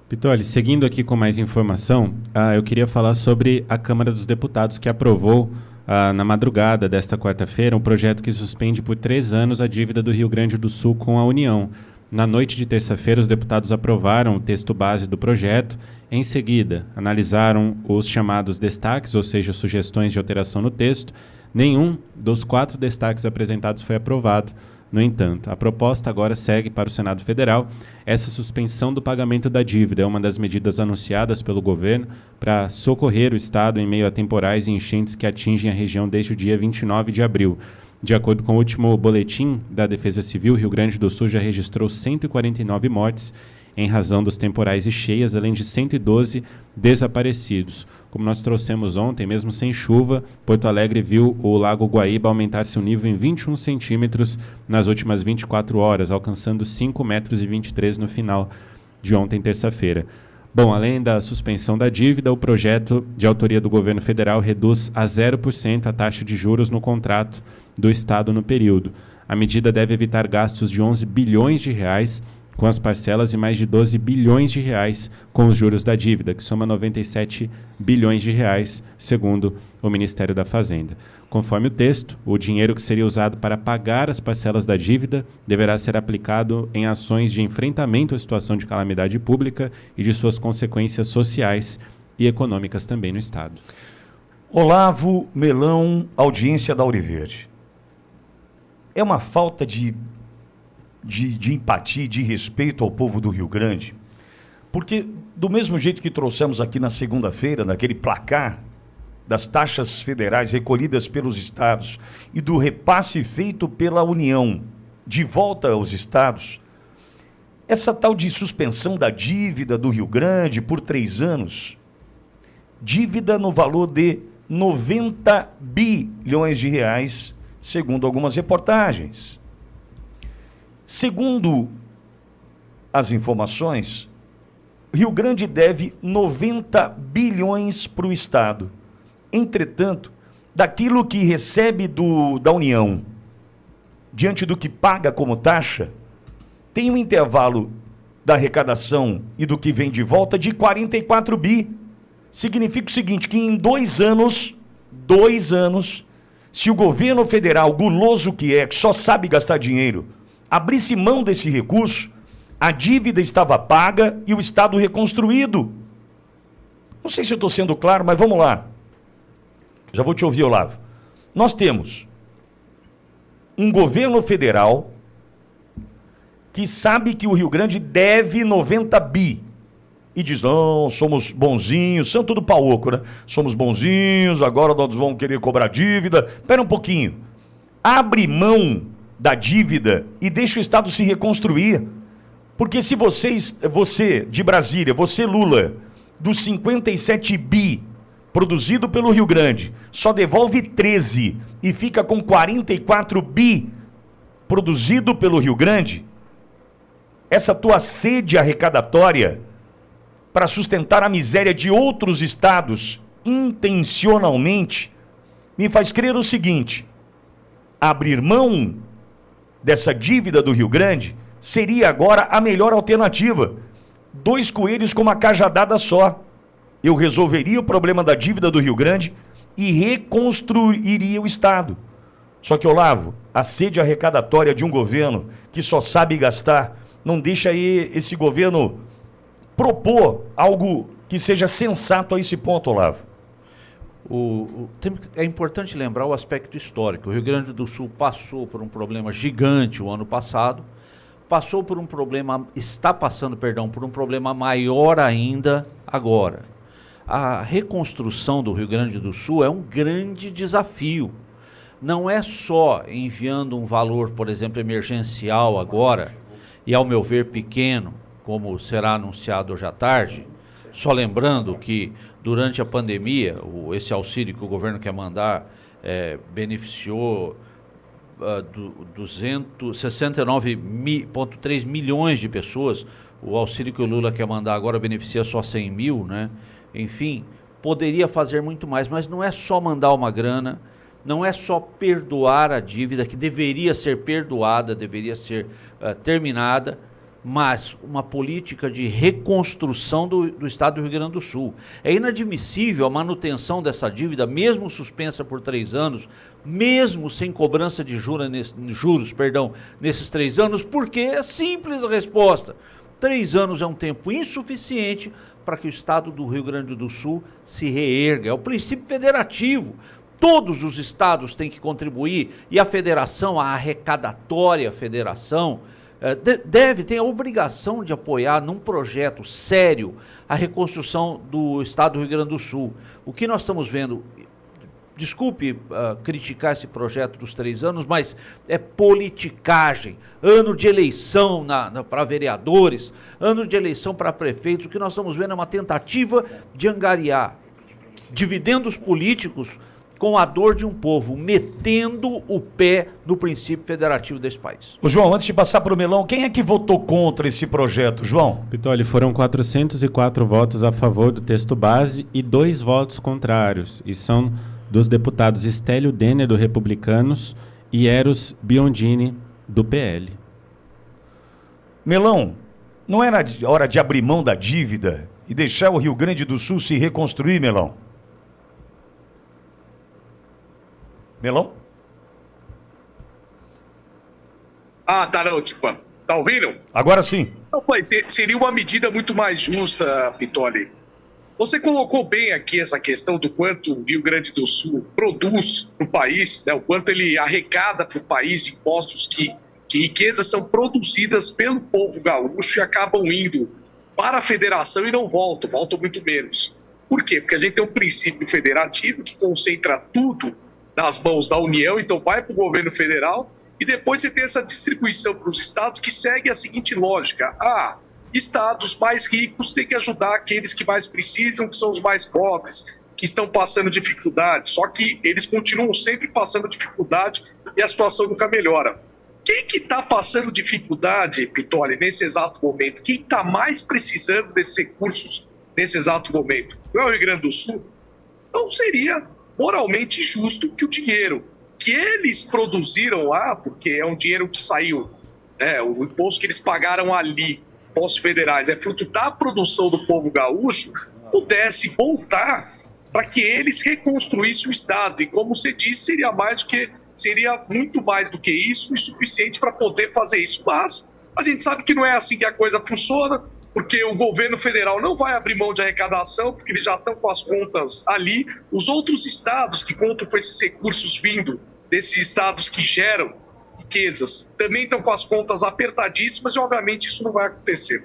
Pitoli, seguindo aqui com mais informação, eu queria falar sobre a Câmara dos Deputados que aprovou na madrugada desta quarta-feira um projeto que suspende por 3 anos a dívida do Rio Grande do Sul com a União. Na noite de terça-feira, os deputados aprovaram o texto base do projeto. Em seguida, analisaram os chamados destaques, ou seja, sugestões de alteração no texto. Nenhum dos 4 destaques apresentados foi aprovado. No entanto, a proposta agora segue para o Senado Federal. Essa suspensão do pagamento da dívida é uma das medidas anunciadas pelo governo para socorrer o Estado em meio a temporais e enchentes que atingem a região desde o dia 29 de abril. De acordo com o último boletim da Defesa Civil, o Rio Grande do Sul já registrou 149 mortes em razão dos temporais e cheias, além de 112 desaparecidos. Como nós trouxemos ontem, mesmo sem chuva, Porto Alegre viu o Lago Guaíba aumentar seu nível em 21 centímetros nas últimas 24 horas, alcançando 5,23 metros no final de ontem, terça-feira. Bom, além da suspensão da dívida, o projeto de autoria do governo federal reduz a 0% a taxa de juros no contrato do Estado no período. A medida deve evitar gastos de 11 bilhões de reais com as parcelas e mais de 12 bilhões de reais com os juros da dívida, que soma 97 bilhões de reais, segundo o Ministério da Fazenda. Conforme o texto, o dinheiro que seria usado para pagar as parcelas da dívida deverá ser aplicado em ações de enfrentamento à situação de calamidade pública e de suas consequências sociais e econômicas também no Estado. Olavo Melão, audiência da Auriverde. É uma falta de empatia, de respeito ao povo do Rio Grande, porque do mesmo jeito que trouxemos aqui na segunda-feira, naquele placar das taxas federais recolhidas pelos estados e do repasse feito pela União de volta aos estados, essa tal de suspensão da dívida do Rio Grande por 3 anos, dívida no valor de 90 bilhões de reais, segundo algumas reportagens. Segundo as informações, Rio Grande deve 90 bilhões para o Estado. Entretanto, daquilo que recebe da União, diante do que paga como taxa, tem um intervalo da arrecadação e do que vem de volta de 44 bi. Significa o seguinte, que em 2 anos, se o governo federal, guloso que só sabe gastar dinheiro, abrisse mão desse recurso, a dívida estava paga e o Estado reconstruído. Não sei se eu estou sendo claro, mas vamos lá. Já vou te ouvir, Olavo. Nós temos um governo federal que sabe que o Rio Grande deve 90 bi. E diz, não, somos bonzinhos, santo do pau oco, né? Somos bonzinhos, agora nós vamos querer cobrar dívida. Espera um pouquinho. Abre mão da dívida e deixa o Estado se reconstruir. Porque se você de Brasília, você Lula, dos 57 bi produzido pelo Rio Grande, só devolve 13 e fica com 44 bi produzido pelo Rio Grande, essa tua sede arrecadatória para sustentar a miséria de outros estados intencionalmente me faz crer o seguinte: abrir mão dessa dívida do Rio Grande seria agora a melhor alternativa. 2 coelhos com uma cajadada só. Eu resolveria o problema da dívida do Rio Grande e reconstruiria o Estado. Só que, Olavo, a sede arrecadatória de um governo que só sabe gastar não deixa aí esse governo propor algo que seja sensato a esse ponto, Olavo. É importante lembrar o aspecto histórico. O Rio Grande do Sul passou por um problema gigante o ano passado, está passando por um problema maior ainda agora. A reconstrução do Rio Grande do Sul é um grande desafio. Não é só enviando um valor, por exemplo, emergencial agora, e ao meu ver pequeno, como será anunciado hoje à tarde, só lembrando que durante a pandemia, esse auxílio que o governo quer mandar beneficiou 269,3 milhões de pessoas. O auxílio que o Lula quer mandar agora beneficia só 100 mil, né? Enfim, poderia fazer muito mais, mas não é só mandar uma grana, não é só perdoar a dívida, que deveria ser perdoada, deveria ser terminada, mas uma política de reconstrução do Estado do Rio Grande do Sul. É inadmissível a manutenção dessa dívida, mesmo suspensa por 3 anos, mesmo sem cobrança de juros, nesses 3 anos, porque é simples a resposta. 3 anos é um tempo insuficiente para que o Estado do Rio Grande do Sul se reerga. É o princípio federativo. Todos os estados têm que contribuir e a federação, a arrecadatória federação, tem a obrigação de apoiar num projeto sério a reconstrução do Estado do Rio Grande do Sul. O que nós estamos vendo, desculpe criticar esse projeto dos 3 anos, mas é politicagem, ano de eleição para vereadores, ano de eleição para prefeitos. O que nós estamos vendo é uma tentativa de angariar dividendos políticos com a dor de um povo, metendo o pé no princípio federativo desse país. Ô João, antes de passar para o Melão, quem é que votou contra esse projeto, João? Pitoli, foram 404 votos a favor do texto base e 2 votos contrários, e são dos deputados Estélio Denner, do Republicanos, e Eros Biondini, do PL. Melão, não era hora de abrir mão da dívida e deixar o Rio Grande do Sul se reconstruir, Melão? Melão? Tipo, tá ouvindo? Agora sim. Não, mas seria uma medida muito mais justa, Pitoli. Você colocou bem aqui essa questão do quanto o Rio Grande do Sul produz para o país, né? O quanto ele arrecada para o país impostos que riquezas são produzidas pelo povo gaúcho e acabam indo para a federação e não voltam muito menos. Por quê? Porque a gente tem um princípio federativo que concentra tudo nas mãos da União, então vai para o governo federal e depois você tem essa distribuição para os estados que segue a seguinte lógica. Estados mais ricos têm que ajudar aqueles que mais precisam, que são os mais pobres, que estão passando dificuldade, só que eles continuam sempre passando dificuldade e a situação nunca melhora. Quem que está passando dificuldade, Pitoli, nesse exato momento? Quem está mais precisando desses recursos nesse exato momento? Não é o Rio Grande do Sul? Então seria moralmente justo que o dinheiro que eles produziram lá, porque é um dinheiro que saiu, o imposto que eles pagaram ali, impostos federais, é fruto da produção do povo gaúcho, pudesse voltar para que eles reconstruíssem o Estado. E como você disse, seria muito mais do que isso e suficiente para poder fazer isso. Mas a gente sabe que não é assim que a coisa funciona, porque o governo federal não vai abrir mão de arrecadação, porque eles já estão com as contas ali. Os outros estados que contam com esses recursos vindo desses estados que geram riquezas também estão com as contas apertadíssimas e, obviamente, isso não vai acontecer.